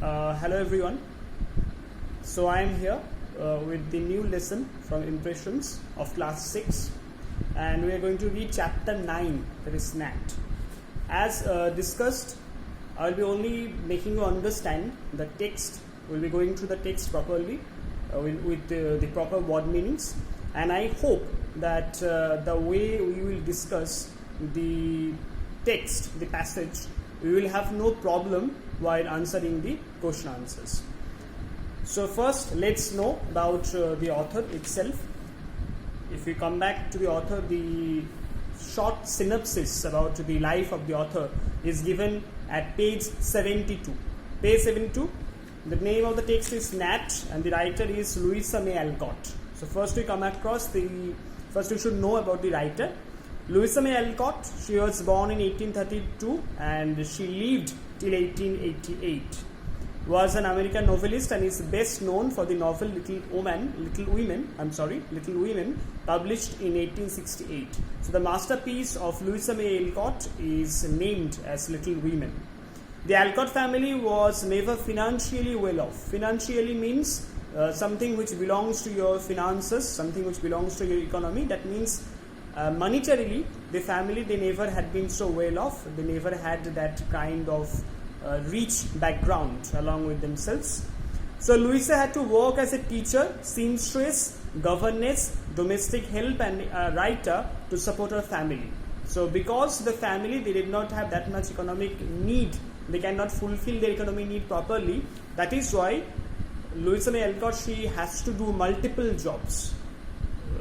Hello everyone. So I am here with the new lesson from Impressions of class 6, and we are going to read chapter 9, that is NAT. As discussed, I will be only making you understand the text. We will be going through the text properly with the proper word meanings, and I hope that the way we will discuss the text, the passage, we will have no problem while answering the question answers. So first, let's know about the author itself. If we come back to the author, the short synopsis about the life of the author is given at page 72. Page 72, the name of the text is Nat and the writer is Louisa May Alcott. So first we should know about the writer. Louisa May Alcott, she was born in 1832 and she lived till 1888. Was an American novelist and is best known for the novel Little Women, published in 1868. So the masterpiece of Louisa May Alcott is named as Little Women. The Alcott family was never financially well off. Financially means something which belongs to your finances, something which belongs to your economy. That means monetarily, the family, they never had been so well off. They never had that kind of rich background along with themselves. So Louisa had to work as a teacher, seamstress, governess, domestic help and a writer to support her family. So because the family, they did not have that much economic need, they cannot fulfill their economic need properly. That is why Louisa May Alcott, she has to do multiple jobs.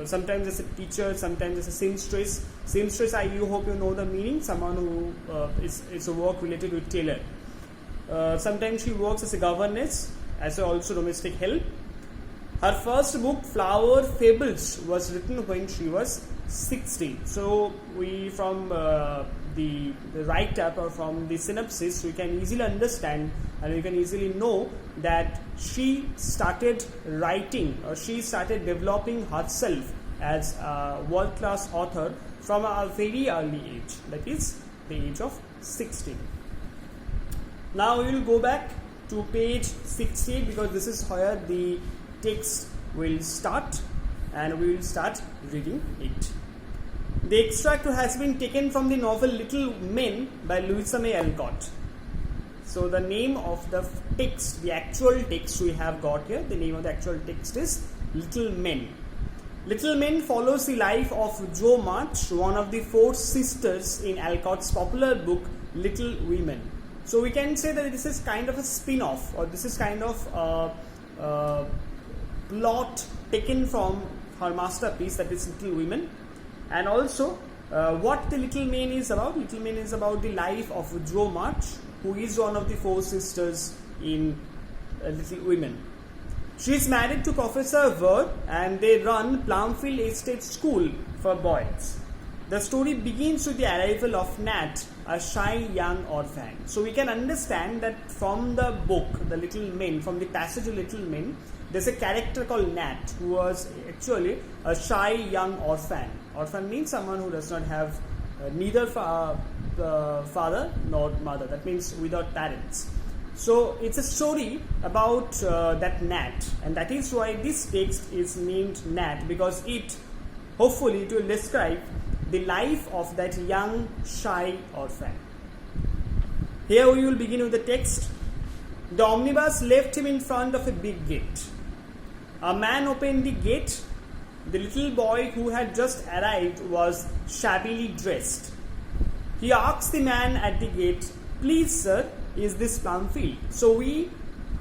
Sometimes as a teacher, sometimes as a seamstress. Seamstress, you hope you know the meaning, someone who is a work related with tailor. Sometimes she works as a governess, as also domestic help. Her first book, Flower Fables, was written when she was 16. So we from the write-up or from the synopsis, we can easily understand and we can easily know that she started writing or she started developing herself as a world-class author from a very early age, that is the age of 16. Now we will go back to page 68 because this is where the text will start and we will start reading it. The extract has been taken from the novel Little Men by Louisa May Alcott. So the name of the text, the actual text we have got here, the name of the actual text is Little Men. Little Men follows the life of Jo March, one of the four sisters in Alcott's popular book Little Women. So we can say that this is kind of a spin-off, or this is kind of a plot taken from her masterpiece, that is Little Women. And also what the Little Men is about. Little Men is about the life of Jo March, who is one of the four sisters in Little Women. She is married to Professor Ward and they run Plumfield Estate School for boys. The story begins with the arrival of Nat, a shy young orphan. So we can understand that from the book, The Little Men, from the passage of Little Men, there's a character called Nat who was actually a shy young orphan. Orphan means someone who does not have neither father nor mother. That means without parents. So it's a story about that Nat, and that is why this text is named Nat, because hopefully it will describe the life of that young shy orphan. Here we will begin with the text. The omnibus left him in front of a big gate. A man opened the gate. The little boy who had just arrived was shabbily dressed. He asked the man at the gate, "Please, sir, is this Plumfield?" So in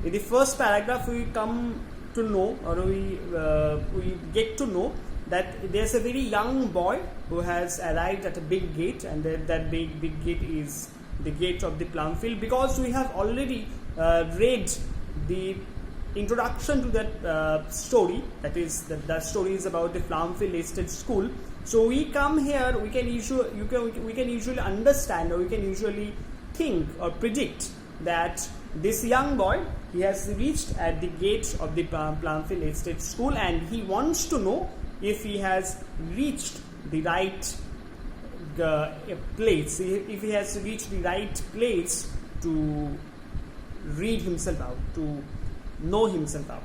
the first paragraph, we come to know, or we get to know that there's a very young boy who has arrived at a big gate, and that big gate is the gate of the Plumfield, because we have already read the introduction to that story. That is, that story is about the Plumfield Estate School. So we come here, we can usually understand, or we can usually think or predict that this young boy, he has reached at the gate of the Plumfield Estate School, and he wants to know if he has reached the right place, if he has reached the right place to read himself out, to know himself out.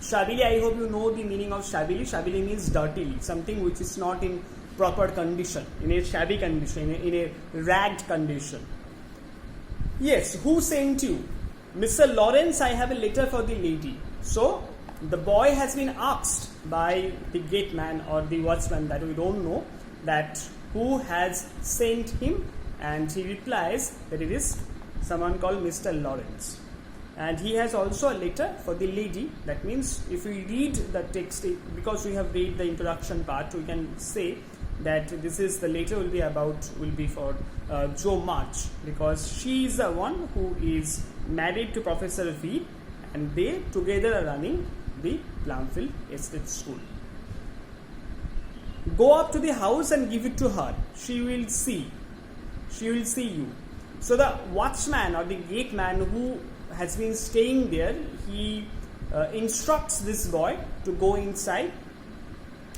Shabbily, I hope you know the meaning of shabbily. Shabbily means dirtily, something which is not in proper condition, in a shabby condition, in a ragged condition. Yes, who sent you? Mr. Lawrence, I have a letter for the lady. So, the boy has been asked by the gate man or the watchman, that we don't know, that who has sent him, and he replies that it is someone called Mr. Lawrence. And he has also a letter for the lady. That means if we read the text, because we have read the introduction part, we can say that this is the letter will be for Jo March, because she is the one who is married to Professor V, and they together are running the Plumfield Estate School. Go up to the house and give it to her. She will see you. So the watchman or the gate man who has been staying there, he instructs this boy to go inside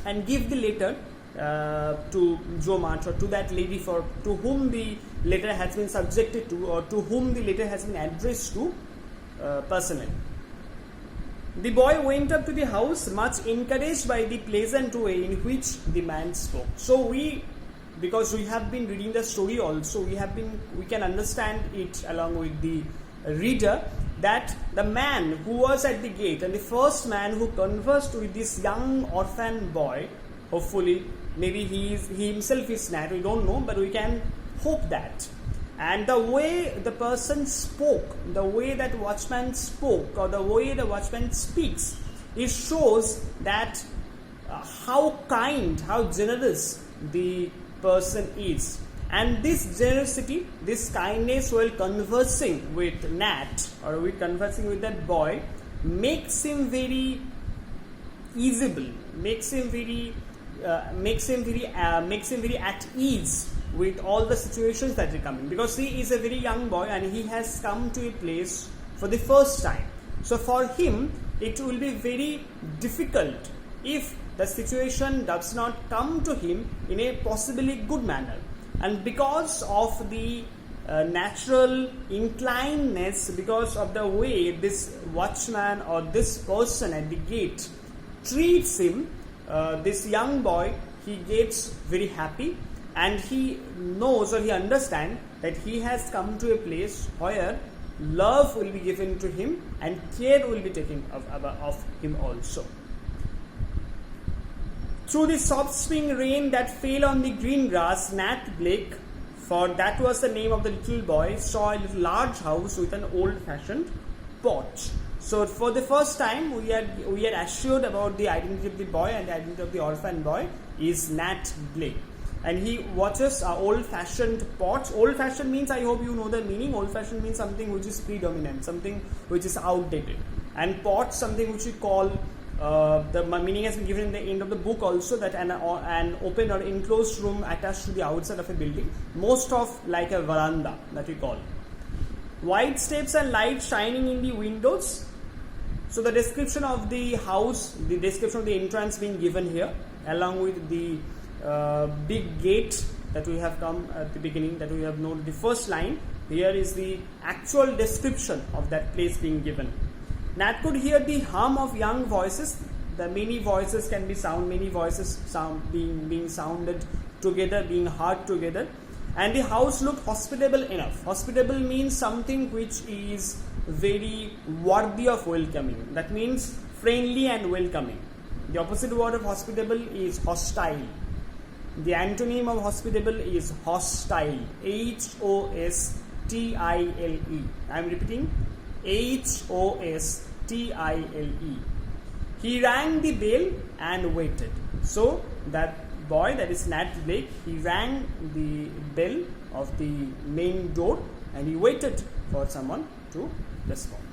and give the letter to Jo March, or to that lady to whom the letter has been subjected to, or to whom the letter has been addressed to personally. The boy went up to the house, much encouraged by the pleasant way in which the man spoke. So because we have been reading the story also, we can understand it along with the reader, that the man who was at the gate, and the first man who conversed with this young orphan boy, hopefully, maybe he himself is Nat, we don't know, but we can hope that. And the way the person spoke, the way that watchman spoke, or the way the watchman speaks, it shows that how kind, how generous the person is. And this generosity, this kindness while conversing with Nat, or with conversing with that boy, makes him very easeable, makes him very at ease with all the situations that are coming, because he is a very young boy and he has come to a place for the first time. So for him, it will be very difficult if the situation does not come to him in a possibly good manner. And because of the natural inclinedness, because of the way this watchman or this person at the gate treats him, this young boy, he gets very happy, and he knows, or he understands, that he has come to a place where love will be given to him and care will be taken of him also. Through the soft spring rain that fell on the green grass, Nat Blake, for that was the name of the little boy, saw a little large house with an old-fashioned porch. So for the first time, we are assured about the identity of the boy, and the identity of the orphan boy is Nat Blake. And he watches an old-fashioned porch. Old-fashioned means, I hope you know the meaning. Old-fashioned means something which is predominant, something which is outdated. And porch, something which we call, the meaning has been given in the end of the book also, that an open or enclosed room attached to the outside of a building, most of like a veranda that we call. White steps and light shining in the windows. So the description of the house, the description of the entrance being given here, along with the big gate that we have come at the beginning, that we have noted the first line. Here is the actual description of that place being given. Nat could hear the hum of young voices. The many voices can be many voices being sounded together, being heard together. And the house looked hospitable enough. Hospitable means something which is very worthy of welcoming. That means friendly and welcoming. The opposite word of hospitable is hostile. The antonym of hospitable is hostile. Hostile. I am repeating. Hostile. He rang the bell and waited. So that boy, that is Nat Blake, he rang the bell of the main door and he waited for someone to respond.